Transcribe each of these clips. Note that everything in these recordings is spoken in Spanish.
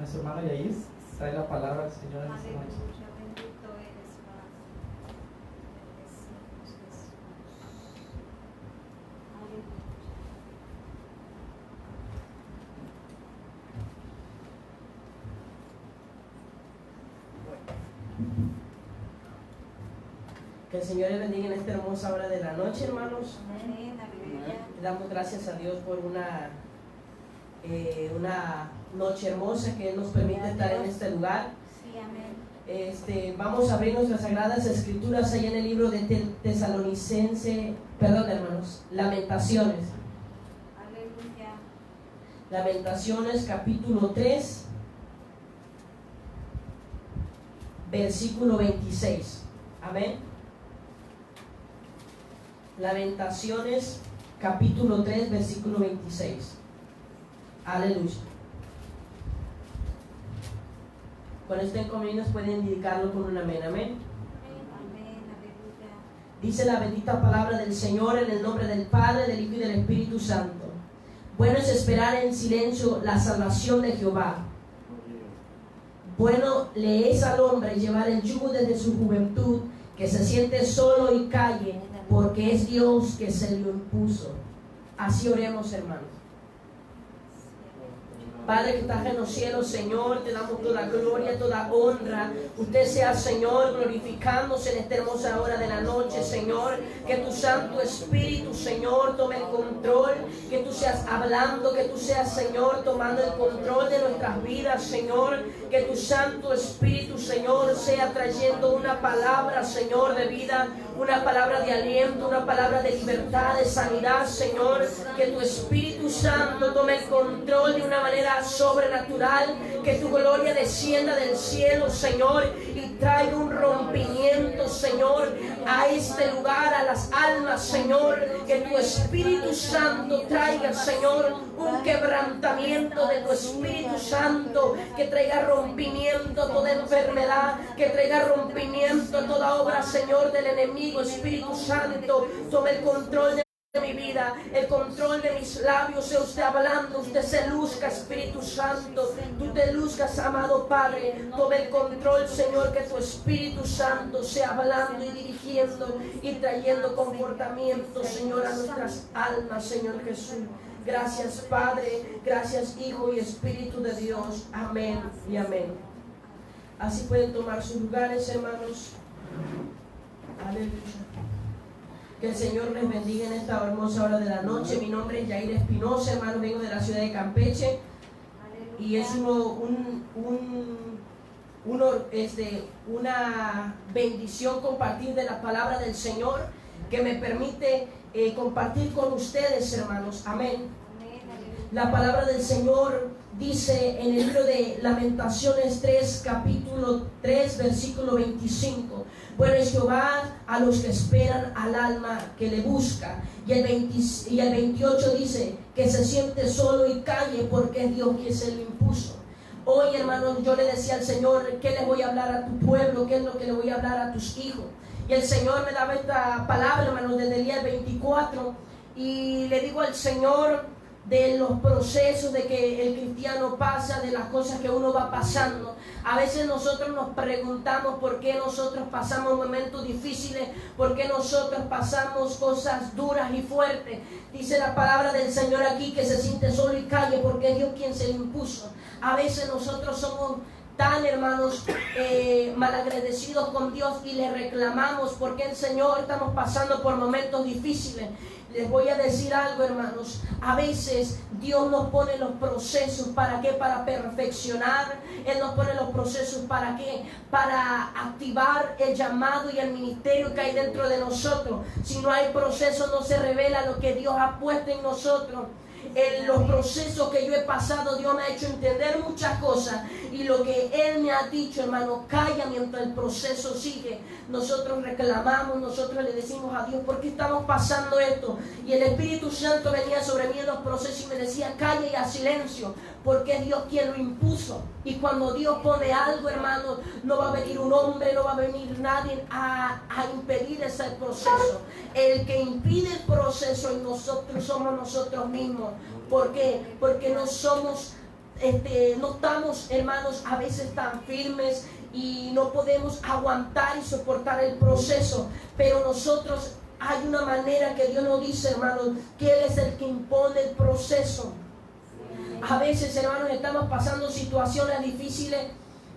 nuestro hermano Yair trae la palabra del Señor en esta noche. Aleluya, bendito eres, Padre. Bendecimos, Jesús. Aleluya. Que el Señor les bendiga en esta hermosa hora de la noche, hermanos. Amén, aleluya. Le damos gracias a Dios por una noche hermosa que Él nos permite estar en este lugar. Sí, amén. Vamos a abrir nuestras sagradas escrituras ahí en el libro de Tesalonicense, perdón, hermanos, Lamentaciones. Aleluya. Lamentaciones capítulo 3, versículo 26. Amén. Lamentaciones capítulo 3, versículo 26. Aleluya. Cuando estén conmigo pueden indicarlo con un amén, amén. Amén, aleluya. Dice la bendita palabra del Señor en el nombre del Padre, del Hijo y del Espíritu Santo. Bueno es esperar en silencio la salvación de Jehová. Bueno le es al hombre llevar el yugo desde su juventud, que se siente solo y calle, porque es Dios que se lo impuso. Así oremos, hermanos. Padre que estás en los cielos, Señor, te damos toda gloria, toda honra. Usted sea, Señor, glorificándose en esta hermosa hora de la noche, Señor. Que tu Santo Espíritu, Señor, tome el control. Que tú seas hablando, que tú seas, Señor, tomando el control de nuestras vidas, Señor. Que tu Santo Espíritu, Señor, sea trayendo una palabra, Señor, de vida, una palabra de aliento, una palabra de libertad, de sanidad, Señor. Que tu Espíritu Santo tome el control de una manera sobrenatural, que tu gloria descienda del cielo, Señor, y traiga un rompimiento, Señor, a este lugar, a las almas, Señor. Que tu Espíritu Santo traiga, Señor, un quebrantamiento de tu Espíritu Santo, que traiga rompimiento a toda enfermedad, que traiga rompimiento a toda obra, Señor, del enemigo. Espíritu Santo, tome el control de mi vida, el control de mis labios. Sea usted hablando, usted se luzca, Espíritu Santo, tú te luzcas, amado Padre. Tome el control, Señor, que tu Espíritu Santo sea hablando y dirigiendo y trayendo confortamiento, Señor, a nuestras almas, Señor Jesús. Gracias, Padre, gracias, Hijo y Espíritu de Dios. Amén y amén. Así pueden tomar sus lugares, hermanos. Aleluya. Que el Señor les bendiga en esta hermosa hora de la noche. Mi nombre es Yair Espinosa, hermano, vengo de la ciudad de Campeche. Y es una bendición compartir de la palabra del Señor, que me permite compartir con ustedes, hermanos. Amén. La palabra del Señor dice en el libro de Lamentaciones 3, capítulo 3, versículo 25. Bueno es Jehová a los que esperan, al alma que le busca. Y el 28 dice que se siente solo y calle, porque es Dios quien se lo impuso. Hoy, hermanos, yo le decía al Señor, ¿qué le voy a hablar a tu pueblo? ¿Qué es lo que le voy a hablar a tus hijos? Y el Señor me daba esta palabra, hermanos, desde el día 24. Y le digo al Señor de los procesos de que el cristiano pasa, de las cosas que uno va pasando. A veces nosotros nos preguntamos por qué nosotros pasamos momentos difíciles, por qué nosotros pasamos cosas duras y fuertes. Dice la palabra del Señor aquí que se siente solo y calle, porque es Dios quien se le impuso. A veces nosotros somos tan, hermanos, malagradecidos con Dios y le reclamamos porque el Señor estamos pasando por momentos difíciles. Les voy a decir algo, hermanos. A veces Dios nos pone los procesos, ¿para qué? Para perfeccionar. Él nos pone los procesos, ¿para qué? Para activar el llamado y el ministerio que hay dentro de nosotros. Si no hay proceso, no se revela lo que Dios ha puesto en nosotros. En los procesos que yo he pasado, Dios me ha hecho entender muchas cosas, y lo que Él me ha dicho, hermano, calla mientras el proceso sigue. Nosotros reclamamos, nosotros le decimos a Dios, ¿por qué estamos pasando esto? Y el Espíritu Santo venía sobre mí en los procesos y me decía, calla y haz silencio, porque es Dios quien lo impuso. Y cuando Dios pone algo, hermano, no va a venir un hombre, no va a venir nadie a impedir ese proceso. El que impide el proceso en nosotros somos nosotros mismos. ¿Por qué? Porque no somos no estamos, hermanos, a veces tan firmes y no podemos aguantar y soportar el proceso, pero nosotros hay una manera que Dios nos dice, hermanos, que Él es el que impone el proceso. A veces, hermanos, estamos pasando situaciones difíciles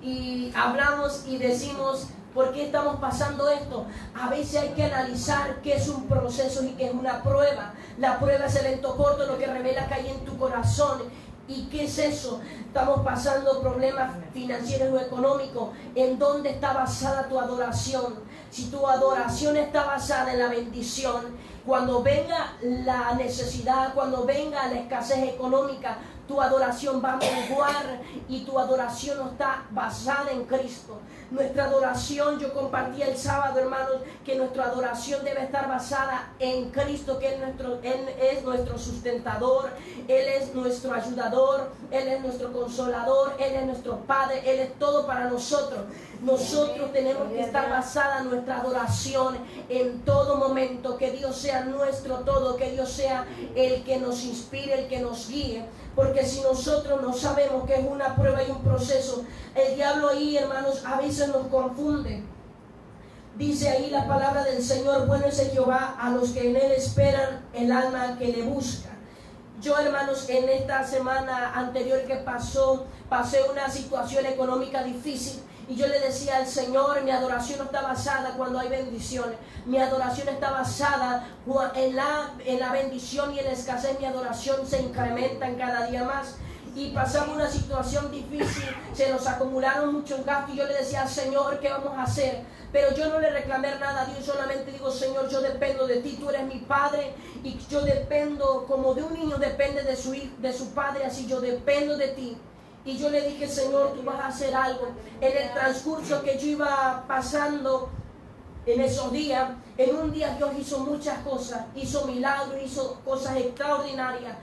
y hablamos y decimos, ¿por qué estamos pasando esto? A veces hay que analizar qué es un proceso y qué es una prueba. La prueba es el evento corto, lo que revela que hay en tu corazón. ¿Y qué es eso? Estamos pasando problemas financieros o económicos. ¿En dónde está basada tu adoración? Si tu adoración está basada en la bendición, cuando venga la necesidad, cuando venga la escasez económica, tu adoración va a menguar y tu adoración no está basada en Cristo. Nuestra adoración, yo compartí el sábado, hermanos, que nuestra adoración debe estar basada en Cristo, que Él es nuestro sustentador, Él es nuestro ayudador, Él es nuestro consolador, Él es nuestro Padre, Él es todo para nosotros. Nosotros tenemos que estar basada nuestra adoración en todo momento, que Dios sea nuestro todo, que Dios sea el que nos inspire, el que nos guíe. Porque si nosotros no sabemos que es una prueba y un proceso, el diablo ahí, hermanos, a veces nos confunde. Dice ahí la palabra del Señor, bueno es el Jehová a los que en Él esperan, el alma que le busca. Yo, hermanos, en esta semana anterior que pasé una situación económica difícil. Y yo le decía al Señor, mi adoración no está basada cuando hay bendiciones. Mi adoración está basada en la bendición y en la escasez. Mi adoración se incrementa en cada día más. Y pasamos una situación difícil, se nos acumularon muchos gastos. Y yo le decía al Señor, ¿qué vamos a hacer? Pero yo no le reclamé nada a Dios, solamente digo, Señor, yo dependo de ti, tú eres mi Padre. Y yo dependo, como de un niño depende de su padre, así yo dependo de ti. Y yo le dije, Señor, tú vas a hacer algo. En el transcurso que yo iba pasando en esos días, en un día Dios hizo muchas cosas, hizo milagros, hizo cosas extraordinarias.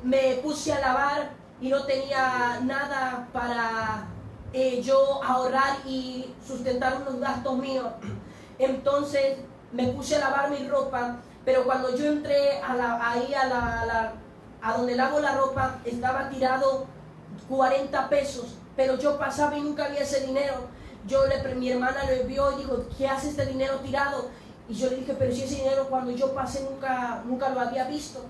Me puse a lavar y no tenía nada para yo ahorrar y sustentar unos gastos míos. Entonces me puse a lavar mi ropa, pero cuando yo entré a donde lavo la ropa, estaba tirado 40 pesos, pero yo pasaba y nunca vi ese dinero. Mi hermana lo vio y dijo, ¿qué hace este dinero tirado? Y yo le dije, pero si ese dinero cuando yo pasé nunca lo había visto.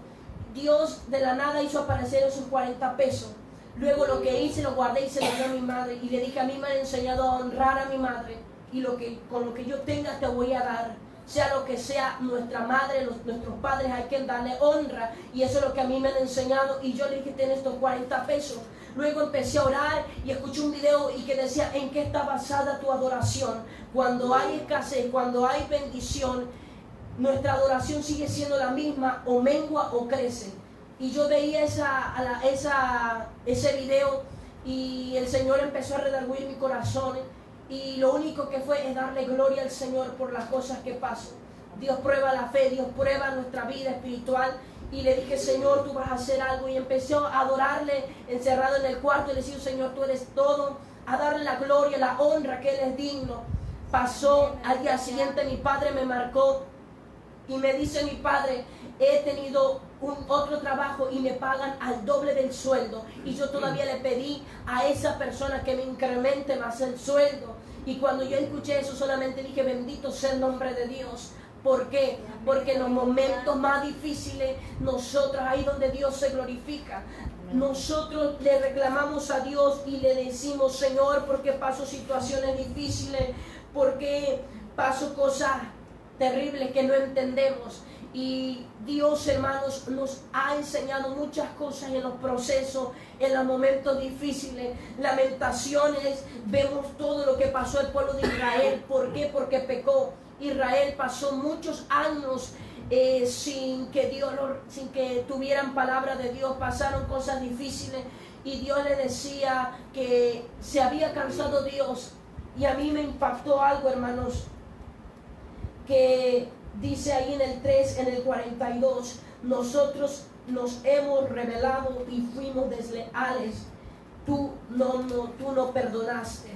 Dios de la nada hizo aparecer esos 40 pesos. Luego lo que hice, lo guardé y se lo di a mi madre. Y le dije, a mí me han enseñado a honrar a mi madre. Y con lo que yo tenga te voy a dar. Sea lo que sea, nuestra madre, nuestros padres, hay que darle honra. Y eso es lo que a mí me han enseñado. Y yo le dije, ten estos 40 pesos. Luego empecé a orar y escuché un video y que decía, ¿en qué está basada tu adoración? Cuando hay escasez, cuando hay bendición, nuestra adoración sigue siendo la misma, o mengua o crece. Y yo veía ese video y el Señor empezó a redarguir mi corazón. Y lo único que fue es darle gloria al Señor por las cosas que pasan. Dios prueba la fe, Dios prueba nuestra vida espiritual. Y le dije, Señor, tú vas a hacer algo. Y empezó a adorarle encerrado en el cuarto y le decía, Señor, tú eres todo. A darle la gloria, la honra, que Él es digno. Pasó al día siguiente, mi padre me marcó y me dice mi padre, he tenido otro trabajo y me pagan al doble del sueldo. Y yo todavía le pedí a esa persona que me incremente más el sueldo. Y cuando yo escuché eso solamente dije, bendito sea el nombre de Dios. ¿Por qué? Porque en los momentos más difíciles, nosotros, ahí donde Dios se glorifica, nosotros le reclamamos a Dios y le decimos, Señor, ¿por qué paso situaciones difíciles? ¿Por qué paso cosas terribles que no entendemos? Y Dios, hermanos, nos ha enseñado muchas cosas en los procesos, en los momentos difíciles. Lamentaciones, vemos todo lo que pasó el pueblo de Israel. ¿Por qué? Porque pecó. Israel pasó muchos años sin que tuvieran palabra de Dios. Pasaron cosas difíciles y Dios le decía que se había cansado Dios. Y a mí me impactó algo, hermanos, que dice ahí en el 3, en el 42, nosotros nos hemos rebelado y fuimos desleales. Tú no perdonaste.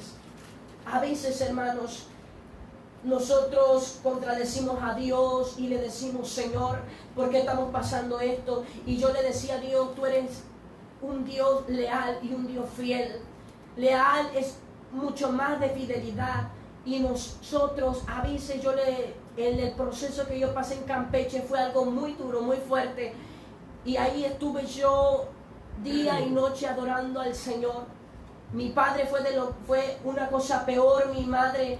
A veces, hermanos, nosotros contradecimos a Dios y le decimos, Señor, ¿por qué estamos pasando esto? Y yo le decía a Dios, tú eres un Dios leal y un Dios fiel. Leal es mucho más de fidelidad. Y nosotros, a veces en el proceso que yo pasé en Campeche fue algo muy duro, muy fuerte. Y ahí estuve yo día y noche adorando al Señor. Mi padre fue una cosa peor, mi madre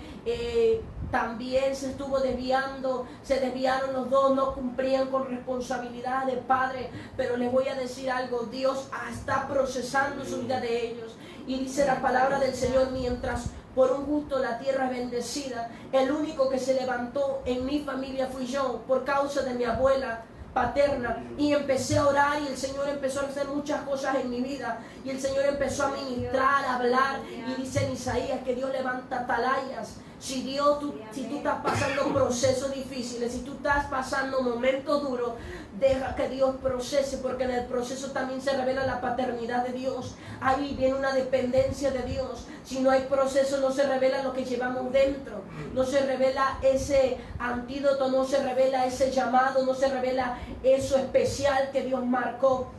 también se estuvo desviando, se desviaron los dos, no cumplían con responsabilidad de padre, pero les voy a decir algo, Dios está procesando su vida de ellos. Y dice la palabra del Señor, mientras por un justo la tierra es bendecida, el único que se levantó en mi familia fui yo, por causa de mi abuela paterna, y empecé a orar y el Señor empezó a hacer muchas cosas en mi vida y el Señor empezó a ministrar, a hablar, y dice en Isaías que Dios levanta atalayas. Si tú estás pasando procesos difíciles, si tú estás pasando momentos duros, deja que Dios procese, porque en el proceso también se revela la paternidad de Dios. Ahí viene una dependencia de Dios. Si no hay proceso, no se revela lo que llevamos dentro, no se revela ese antídoto, no se revela ese llamado, no se revela eso especial que Dios marcó.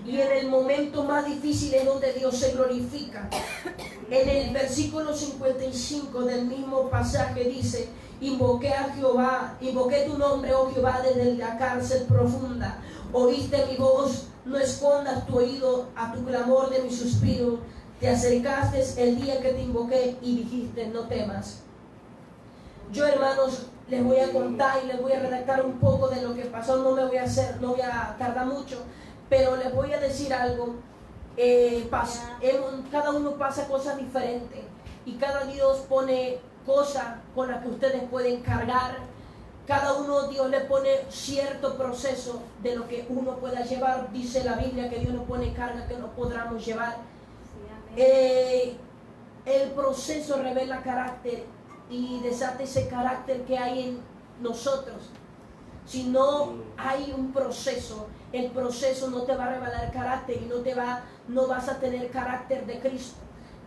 Y en el momento más difícil es donde Dios se glorifica. En el versículo 55 del mismo pasaje dice: invoqué a Jehová, invoqué tu nombre, oh Jehová, desde la cárcel profunda. Oíste mi voz, no escondas tu oído a tu clamor de mi suspiro. Te acercaste el día que te invoqué y dijiste: no temas. Yo, hermanos, les voy a contar y les voy a redactar un poco de lo que pasó. No voy a tardar mucho, pero les voy a decir algo. Cada uno pasa cosas diferentes y cada Dios pone cosas con las que ustedes pueden cargar. Cada uno Dios le pone cierto proceso de lo que uno pueda llevar. Dice la Biblia que Dios nos pone carga que no podamos llevar. El proceso revela carácter y desata ese carácter que hay en nosotros. Si no hay un proceso, el proceso no te va a revelar carácter y no vas a tener carácter de Cristo.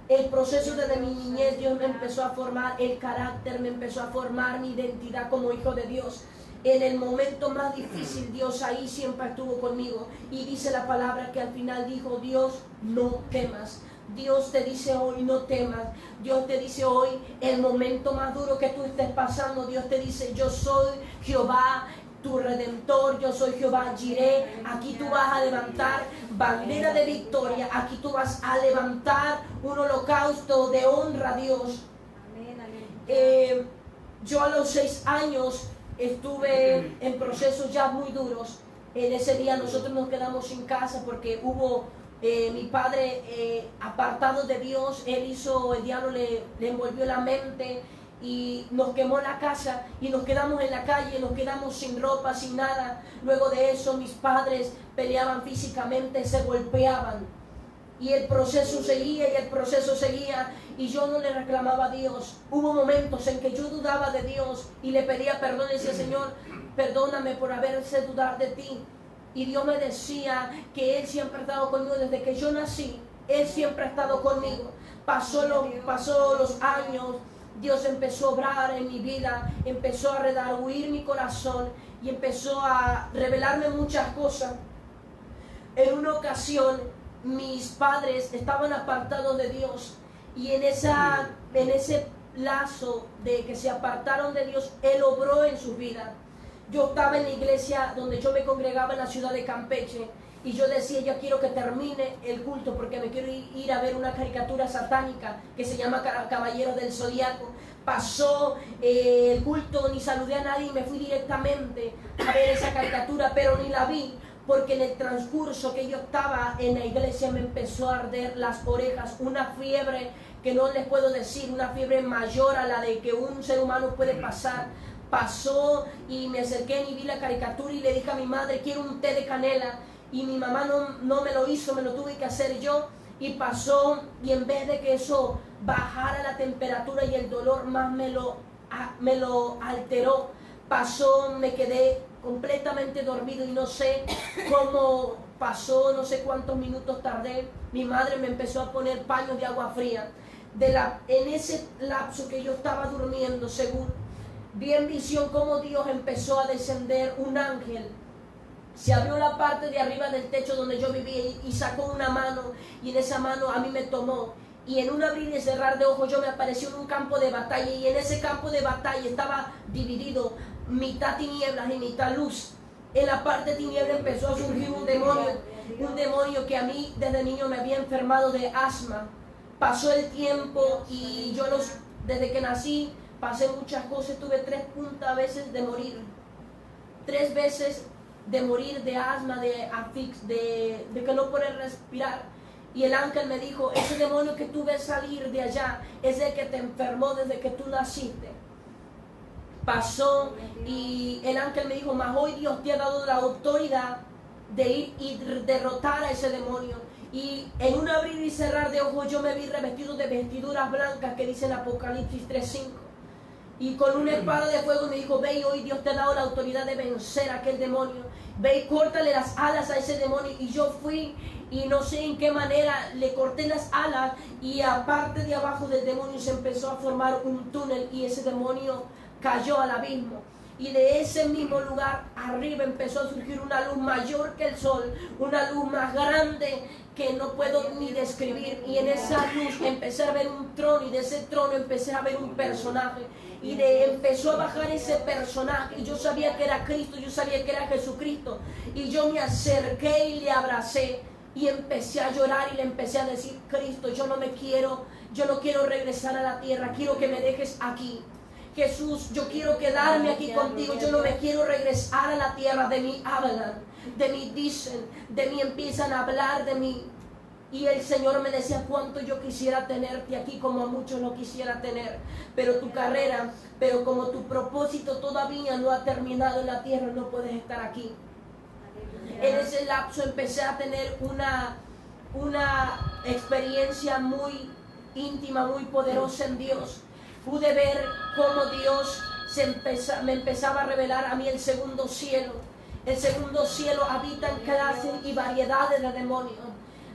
El proceso desde mi niñez, Dios me empezó a formar el carácter, me empezó a formar mi identidad como hijo de Dios. En el momento más difícil, Dios ahí siempre estuvo conmigo. Y dice la palabra que al final dijo: Dios, no temas. Dios te dice hoy: no temas. Dios te dice hoy, el momento más duro que tú estés pasando, Dios te dice: yo soy Jehová, tu redentor, yo soy Jehová Jireh. Aquí tú vas a levantar bandera de victoria, aquí tú vas a levantar un holocausto de honra a Dios. Yo a los 6 años estuve en procesos ya muy duros. En ese día nosotros nos quedamos sin casa porque hubo mi padre apartado de Dios. El diablo le envolvió la mente y nos quemó la casa y nos quedamos en la calle, nos quedamos sin ropa, sin nada. Luego de eso mis padres peleaban físicamente, se golpeaban y el proceso seguía y el proceso seguía y yo no le reclamaba a Dios. Hubo momentos en que yo dudaba de Dios y le pedía perdón y decía: Señor, perdóname por haberse dudar de ti. Y Dios me decía que Él siempre ha estado conmigo desde que yo nací. Él siempre ha estado conmigo. Pasó los años, Dios empezó a obrar en mi vida, empezó a redarguir mi corazón y empezó a revelarme muchas cosas. En una ocasión, mis padres estaban apartados de Dios y en ese lazo de que se apartaron de Dios, Él obró en su vida. Yo estaba en la iglesia donde yo me congregaba en la ciudad de Campeche y yo decía: yo quiero que termine el culto porque me quiero ir a ver una caricatura satánica que se llama Caballero del Zodiaco. Pasó el culto, ni saludé a nadie y me fui directamente a ver esa caricatura, pero ni la vi porque en el transcurso que yo estaba en la iglesia me empezó a arder las orejas, una fiebre que no les puedo decir, una fiebre mayor a la de que un ser humano puede pasar. Pasó y me acerqué y vi la caricatura y le dije a mi madre: quiero un té de canela, y mi mamá no me lo hizo, me lo tuve que hacer yo. Y pasó y en vez de que eso bajara la temperatura y el dolor más me lo alteró. Pasó, me quedé completamente dormido y no sé cómo pasó, no sé cuántos minutos tardé. Mi madre me empezó a poner paños de agua fría. En ese lapso que yo estaba durmiendo, según vi en visión cómo Dios empezó a descender un ángel Se abrió la parte de arriba del techo donde yo vivía y sacó una mano, y en esa mano a mí me tomó. Y en un abrir y cerrar de ojos yo me apareció en un campo de batalla, y en ese campo de batalla estaba dividido mitad tinieblas y mitad luz. En la parte tiniebla empezó a surgir un demonio que a mí desde niño me había enfermado de asma. Pasó el tiempo y yo desde que nací pasé muchas cosas, tuve 3 veces de morir. 3 veces de morir de asma, de que no poder respirar. Y el ángel me dijo, ese demonio que tú ves salir de allá es el que te enfermó desde que tú naciste. Pasó y el ángel me dijo, mas hoy Dios te ha dado la autoridad de ir y derrotar a ese demonio. Y en un abrir y cerrar de ojos yo me vi revestido de vestiduras blancas que dice en Apocalipsis 3:5. Y con una espada de fuego me dijo, ve y hoy Dios te ha dado la autoridad de vencer a aquel demonio. Ve y córtale las alas a ese demonio. Y yo fui y no sé en qué manera le corté las alas, y aparte de abajo del demonio se empezó a formar un túnel y ese demonio cayó al abismo. Y de ese mismo lugar arriba empezó a surgir una luz mayor que el sol, una luz más grande que no puedo ni describir. Y en esa luz empecé a ver un trono, y de ese trono empecé a ver un personaje. Y empezó a bajar ese personaje, y yo sabía que era Cristo, yo sabía que era Jesucristo. Y yo me acerqué y le abracé, y empecé a llorar y le empecé a decir, Cristo, yo no quiero regresar a la tierra, quiero que me dejes aquí. Jesús, yo quiero quedarme aquí contigo, yo no me quiero regresar a la tierra. De mí hablan, de mí dicen, de mí empiezan a hablar de mí. Y el Señor me decía cuánto yo quisiera tenerte aquí, como a muchos lo quisiera tener. Pero tu carrera, pero como tu propósito todavía no ha terminado en la tierra, no puedes estar aquí. En ese lapso empecé a tener una experiencia muy íntima, muy poderosa en Dios. Pude ver cómo Dios me empezaba a revelar a mí el segundo cielo. El segundo cielo habitan clases y variedades de demonios.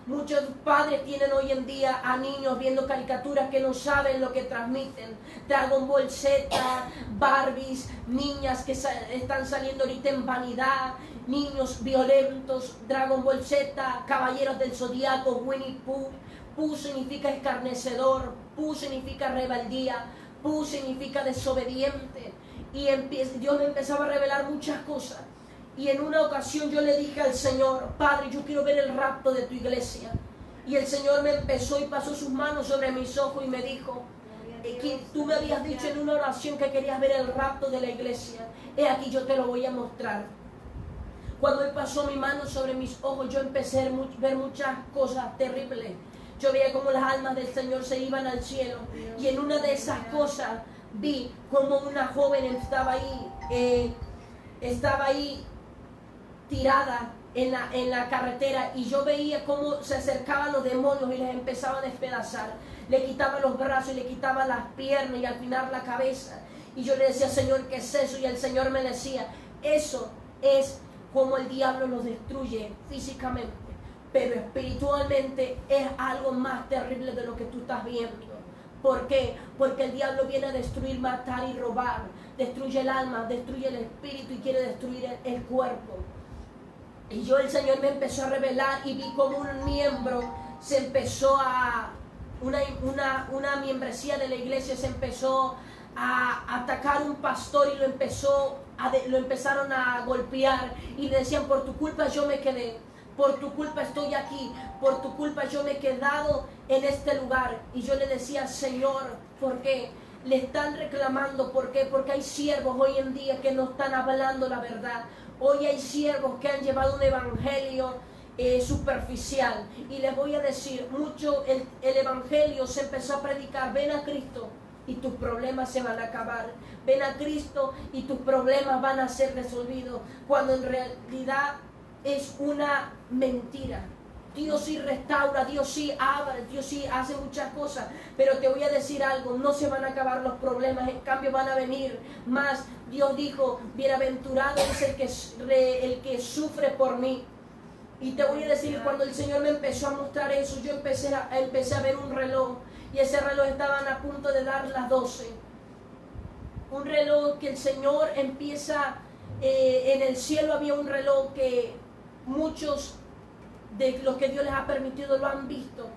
Muchos padres tienen hoy en día a niños viendo caricaturas que no saben lo que transmiten. Dragon Ball Z, Barbies, niñas que están saliendo ahorita en vanidad, niños violentos, Dragon Ball Z, Caballeros del Zodiaco, Winnie Pooh. Pooh significa escarnecedor, Pooh significa rebeldía, Pooh significa desobediente. Y Dios me empezaba a revelar muchas cosas. Y en una ocasión yo le dije al Señor, Padre, yo quiero ver el rapto de tu iglesia. Y el Señor me empezó y pasó sus manos sobre mis ojos y me dijo, tú me habías dicho en una oración que querías ver el rapto de la iglesia. He aquí, yo te lo voy a mostrar. Cuando Él pasó mi mano sobre mis ojos, yo empecé a ver muchas cosas terribles. Yo veía como las almas del Señor se iban al cielo. Y en una de esas cosas vi como una joven estaba ahí tirada en la carretera, y yo veía cómo se acercaban los demonios y les empezaban a despedazar. Le quitaban los brazos y le quitaban las piernas y al final la cabeza. Y yo le decía, Señor, ¿qué es eso? Y el Señor me decía, eso es como el diablo los destruye físicamente, pero espiritualmente es algo más terrible de lo que tú estás viendo. ¿Por qué? Porque el diablo viene a destruir, matar y robar. Destruye el alma, destruye el espíritu y quiere destruir el cuerpo. Y el Señor me empezó a revelar y vi como un miembro se empezó una membresía de la iglesia se empezó a atacar a un pastor y lo empezaron a golpear y le decían, por tu culpa yo me quedé, por tu culpa estoy aquí, por tu culpa yo me he quedado en este lugar. Y yo le decía, Señor, ¿por qué? Le están reclamando, ¿por qué? Porque hay siervos hoy en día que no están hablando la verdad. Hoy hay siervos que han llevado un evangelio superficial. Y les voy a decir, el evangelio se empezó a predicar, ven a Cristo y tus problemas se van a acabar. Ven a Cristo y tus problemas van a ser resolvidos. Cuando en realidad es una mentira. Dios sí restaura, Dios sí abre, Dios sí hace muchas cosas, pero te voy a decir algo, no se van a acabar los problemas, en cambio van a venir más. Dios dijo, bienaventurado es el que sufre por mí. Y te voy a decir, cuando el Señor me empezó a mostrar eso, yo empecé a ver un reloj, y ese reloj estaban a punto de dar las 12. Un reloj que el Señor empieza en el cielo había un reloj que muchos de los que Dios les ha permitido lo han visto.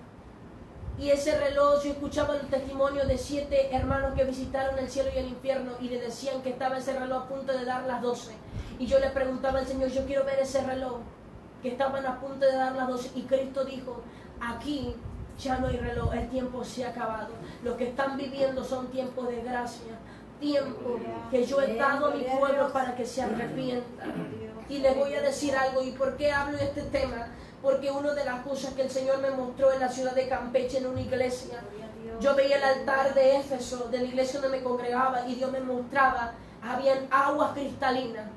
Y ese reloj, yo escuchaba el testimonio de 7 hermanos que visitaron el cielo y el infierno y le decían que estaba ese reloj a punto de dar las 12. Y yo le preguntaba al Señor, yo quiero ver ese reloj, que estaban a punto de dar las 12. Y Cristo dijo, aquí ya no hay reloj, el tiempo se ha acabado. Lo que están viviendo son tiempos de gracia, tiempo que yo he dado a mi pueblo para que se arrepienta. Y les voy a decir algo, ¿y por qué hablo de este tema? Porque una de las cosas que el Señor me mostró en la ciudad de Campeche, en una iglesia, yo veía el altar de Éfeso, de la iglesia donde me congregaba, y Dios me mostraba, habían aguas cristalinas,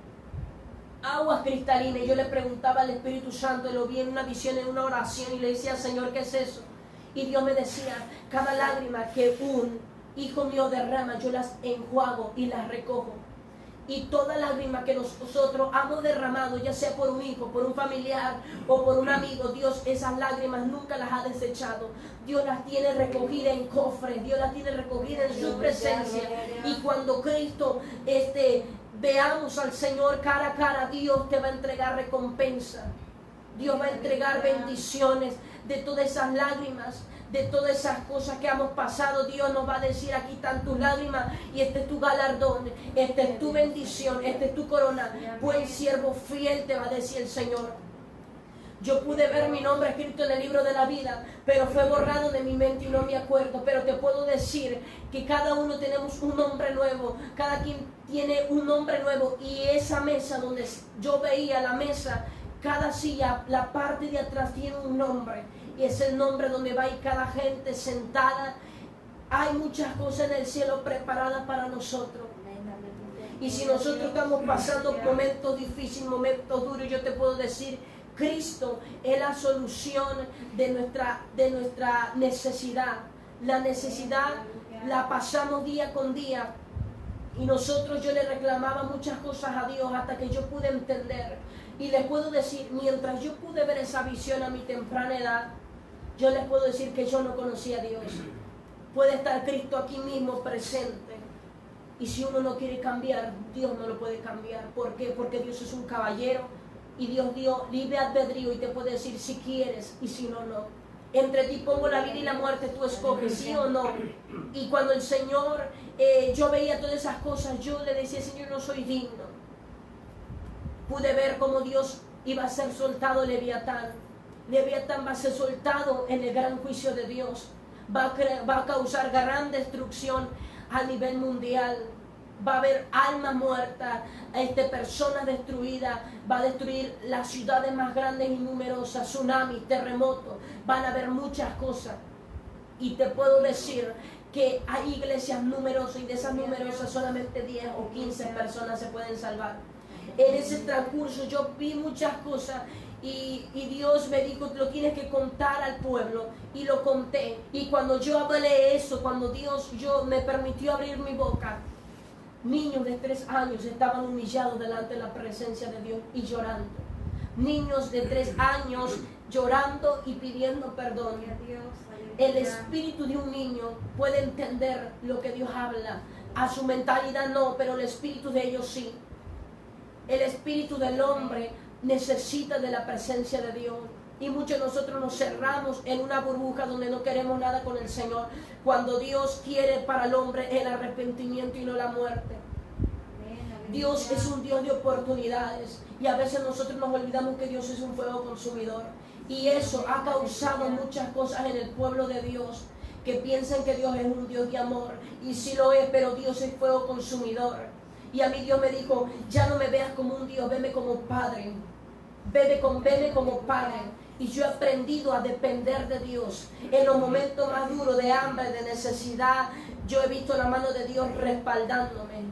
y yo le preguntaba al Espíritu Santo, lo vi en una visión, en una oración, y le decía, Señor, ¿qué es eso? Y Dios me decía, cada lágrima que un hijo mío derrama, yo las enjuago y las recojo. Y toda lágrima que nosotros hemos derramado, ya sea por un hijo, por un familiar o por un amigo, Dios esas lágrimas nunca las ha desechado. Dios las tiene recogidas en cofres, Dios las tiene recogidas en su presencia. Y cuando Cristo veamos al Señor cara a cara, Dios te va a entregar recompensa. Dios va a entregar bendiciones de todas esas lágrimas, de todas esas cosas que hemos pasado. Dios nos va a decir, aquí están tus lágrimas y este es tu galardón, esta es tu bendición, esta es tu corona. Buen siervo fiel, te va a decir el Señor. Yo pude ver mi nombre escrito en el libro de la vida, pero fue borrado de mi mente y no me acuerdo. Pero te puedo decir que cada uno tenemos un nombre nuevo, cada quien tiene un nombre nuevo. Y esa mesa donde yo veía la mesa, cada silla, la parte de atrás tiene un nombre. Y es el nombre donde va a ir cada gente sentada. Hay muchas cosas en el cielo preparadas para nosotros. Y si nosotros estamos pasando momentos difíciles, momentos duros, yo te puedo decir, Cristo es la solución de nuestra necesidad. La necesidad la pasamos día con día. Y nosotros, yo le reclamaba muchas cosas a Dios hasta que yo pude entender. Y les puedo decir, mientras yo pude ver esa visión a mi temprana edad, yo les puedo decir que yo no conocía a Dios. Puede estar Cristo aquí mismo presente. Y si uno no quiere cambiar, Dios no lo puede cambiar. ¿Por qué? Porque Dios es un caballero y Dios dio libre albedrío y te puede decir si quieres y si no, no. Entre ti pongo la vida y la muerte, tú escoges sí o no. Y cuando el Señor, yo veía todas esas cosas, yo le decía, Señor, no soy digno. Pude ver cómo Dios iba a ser soltado Leviatán. Leviatán va a ser soltado en el gran juicio de Dios. Va a causar gran destrucción a nivel mundial. Va a haber almas muertas, personas destruidas. Va a destruir las ciudades más grandes y numerosas, tsunamis, terremotos. Van a haber muchas cosas. Y te puedo decir que hay iglesias numerosas y de esas numerosas solamente 10 o 15 personas se pueden salvar. En ese transcurso yo vi muchas cosas y Dios me dijo, lo tienes que contar al pueblo, y lo conté. Y cuando yo hablé eso, cuando Dios me permitió abrir mi boca, niños de 3 años estaban humillados delante de la presencia de Dios y llorando. Niños de 3 años llorando y pidiendo perdón. El espíritu de un niño puede entender lo que Dios habla, a su mentalidad no, pero el espíritu de ellos sí. El espíritu del hombre necesita de la presencia de Dios. Y muchos de nosotros nos cerramos en una burbuja donde no queremos nada con el Señor, cuando Dios quiere para el hombre el arrepentimiento y no la muerte. Dios es un Dios de oportunidades, y a veces nosotros nos olvidamos que Dios es un fuego consumidor. Y eso ha causado muchas cosas en el pueblo de Dios, que piensan que Dios es un Dios de amor, y sí lo es, pero Dios es fuego consumidor. Y a mí Dios me dijo, ya no me veas como un Dios, veme como Padre. Veme como Padre. Y yo he aprendido a depender de Dios. En los momentos más duros de hambre, de necesidad, yo he visto la mano de Dios respaldándome.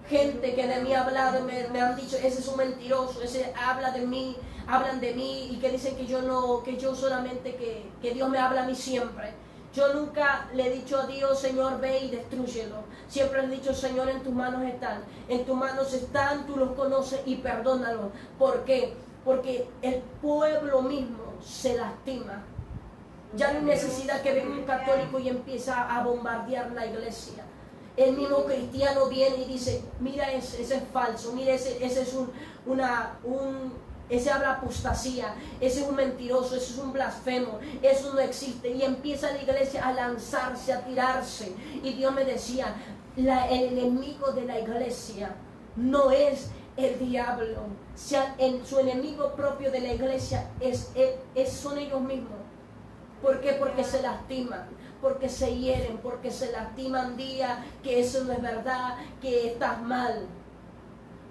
Gente que de mí ha hablado, me han dicho, ese es un mentiroso, ese habla de mí, hablan de mí, y que dicen que yo solamente, que Dios me habla a mí siempre. Yo nunca le he dicho a Dios, Señor, ve y destrúyelo. Siempre le he dicho, Señor, en tus manos están. En tus manos están, tú los conoces y perdónalo. ¿Por qué? Porque el pueblo mismo se lastima. Ya no hay necesidad que venga un católico y empiece a bombardear la iglesia. el mismo cristiano viene y dice, mira ese es falso, mira ese es ese habla apostasía, ese es un mentiroso, ese es un blasfemo, eso no existe. Y empieza la iglesia a lanzarse, a tirarse. Y Dios me decía, el enemigo de la iglesia no es el diablo, su enemigo propio de la iglesia son ellos mismos. ¿Por qué? Porque se lastiman, porque se hieren, porque se lastiman día que eso no es verdad, que estás mal.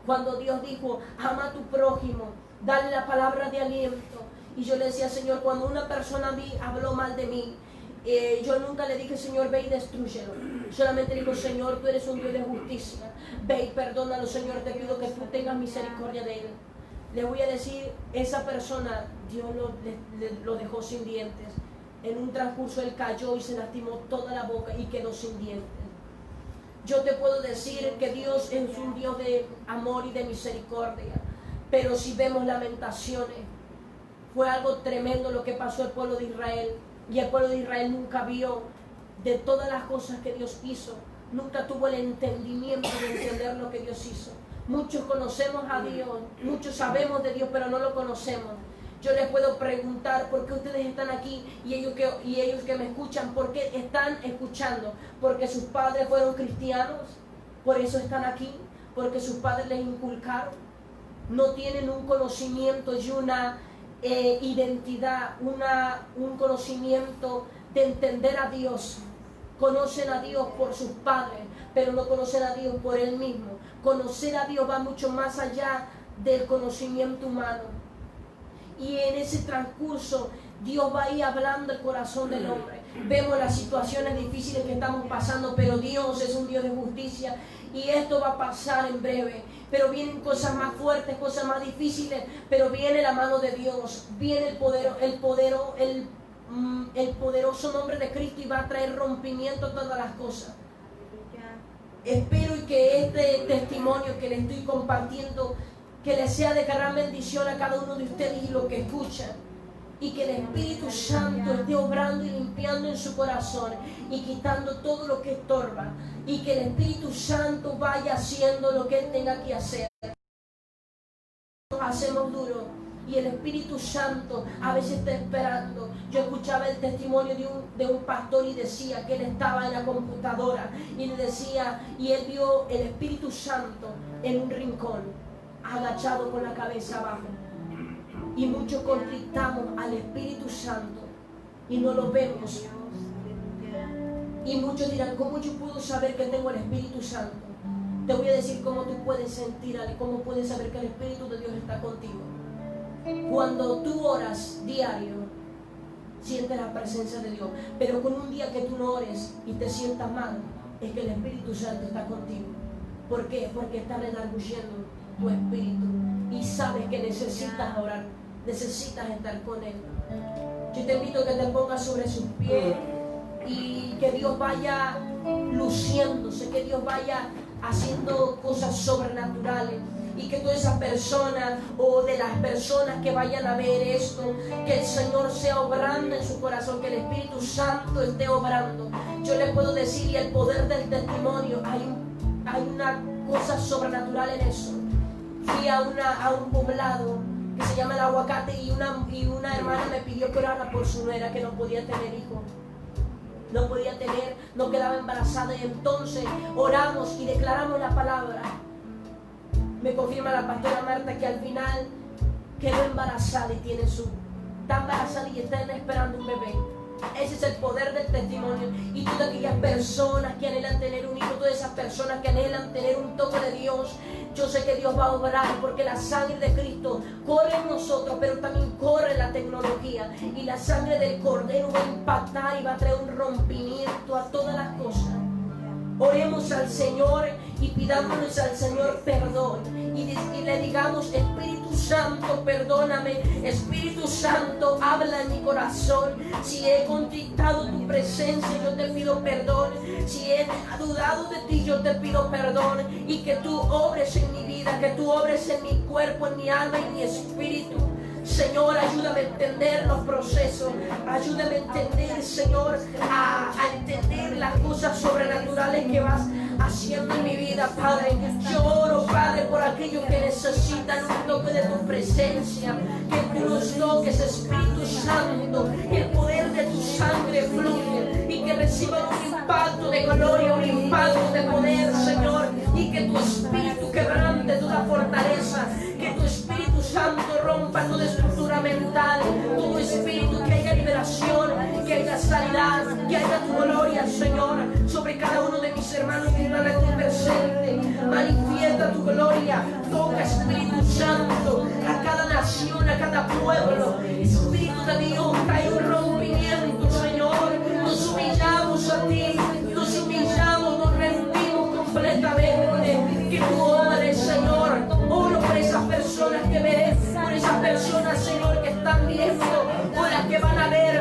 Cuando Dios dijo, ama a tu prójimo, dale la palabra de aliento. Y yo le decía, Señor, cuando una persona habló mal de mí, yo nunca le dije, Señor, ve y destrúyelo. Solamente digo, Señor, tú eres un Dios de justicia. Ve y perdónalo, Señor, te pido que tú tengas misericordia de él. Le voy a decir, esa persona, Dios lo dejó sin dientes. En un transcurso él cayó y se lastimó toda la boca y quedó sin dientes. Yo te puedo decir que Dios es un Dios de amor y de misericordia. Pero si vemos Lamentaciones, fue algo tremendo lo que pasó al pueblo de Israel. Y el pueblo de Israel nunca vio de todas las cosas que Dios hizo. Nunca tuvo el entendimiento de entender lo que Dios hizo. Muchos conocemos a Dios, muchos sabemos de Dios, pero no lo conocemos. Yo les puedo preguntar por qué ustedes están aquí y ellos que me escuchan, ¿por qué están escuchando? Porque sus padres fueron cristianos, por eso están aquí, porque sus padres les inculcaron. No tienen un conocimiento y una identidad, un conocimiento de entender a Dios. Conocen a Dios por sus padres, pero no conocen a Dios por Él mismo. Conocer a Dios va mucho más allá del conocimiento humano. Y en ese transcurso Dios va ahí hablando el corazón del hombre. Vemos las situaciones difíciles que estamos pasando, pero Dios es un Dios de justicia y esto va a pasar en breve. Pero vienen cosas más fuertes, cosas más difíciles, pero viene la mano de Dios, viene el poderoso nombre de Cristo y va a traer rompimiento a todas las cosas. Espero y que este testimonio que les estoy compartiendo, que les sea de gran bendición a cada uno de ustedes y los que escuchan, y que el Espíritu Santo esté obrando y limpiando en su corazón y quitando todo lo que estorba, y que el Espíritu Santo vaya haciendo lo que Él tenga que hacer. Nos hacemos duro y el Espíritu Santo a veces está esperando. Yo escuchaba el testimonio de un pastor y decía que él estaba en la computadora y le decía, y él vio el Espíritu Santo en un rincón, agachado con la cabeza abajo. Y muchos conflictamos al Espíritu Santo y no lo vemos. Y muchos dirán, ¿cómo yo puedo saber que tengo el Espíritu Santo? Te voy a decir cómo tú puedes sentir, cómo puedes saber que el Espíritu de Dios está contigo. Cuando tú oras diario, sientes la presencia de Dios. Pero con un día que tú no ores y te sientas mal, es que el Espíritu Santo está contigo. ¿Por qué? Porque está redarguyendo tu espíritu y sabes que necesitas orar, necesitas estar con Él. Yo te invito a que te pongas sobre sus pies y que Dios vaya luciéndose, que Dios vaya haciendo cosas sobrenaturales, y que todas esas personas o de las personas que vayan a ver esto, que el Señor sea obrando en su corazón, que el Espíritu Santo esté obrando. Yo les puedo decir, y el poder del testimonio, hay una cosa sobrenatural en eso. Fui a un poblado que se llama El Aguacate y una hermana me pidió que orara por su nuera que no podía tener hijos. No podía tener, no quedaba embarazada, y entonces oramos y declaramos la palabra. Me confirma la pastora Marta que al final quedó embarazada y está embarazada y está esperando un bebé. Ese es el poder del testimonio. Y todas aquellas personas que anhelan tener un hijo, todas esas personas que anhelan tener un toque de Dios, yo sé que Dios va a obrar, porque la sangre de Cristo corre en nosotros, pero también corre en la tecnología, y la sangre del Cordero va a impactar y va a traer un rompimiento a todas las cosas. Oremos al Señor y pidámonos al Señor perdón y le digamos: Espíritu Santo, perdóname. Espíritu Santo, habla en mi corazón. Si he contristado tu presencia, yo te pido perdón. Si he dudado de ti, yo te pido perdón. Y que tú obres en mi vida, que tú obres en mi cuerpo, en mi alma y en mi espíritu. Señor, ayúdame a entender los procesos. Ayúdame a entender, Señor, a entender las cosas sobrenaturales que vas haciendo en mi vida, Padre. Yo oro, Padre, por aquellos que necesitan un toque de tu presencia, que tú los toques, Espíritu Santo, que el poder de tu sangre fluye y que reciban un impacto de gloria, un impacto de poder, Señor, y que tu Espíritu quebrante toda fortaleza, que tu Espíritu Santo rompa toda estructura mental, todo espíritu, que haya liberación, que haya sanidad, que haya tu gloria, Señor, sobre cada uno de mis hermanos que están aquí presente. Manifiesta tu gloria, toca, Espíritu Santo, a cada nación, a cada pueblo. Espíritu de Dios, trae un rompimiento, Señor. Nos humillamos a ti, nos humillamos, nos rendimos completamente. Que tú obres, Señor. Oro por esas personas que ven, por esas personas, Señor, que están viendo, por las que van a ver,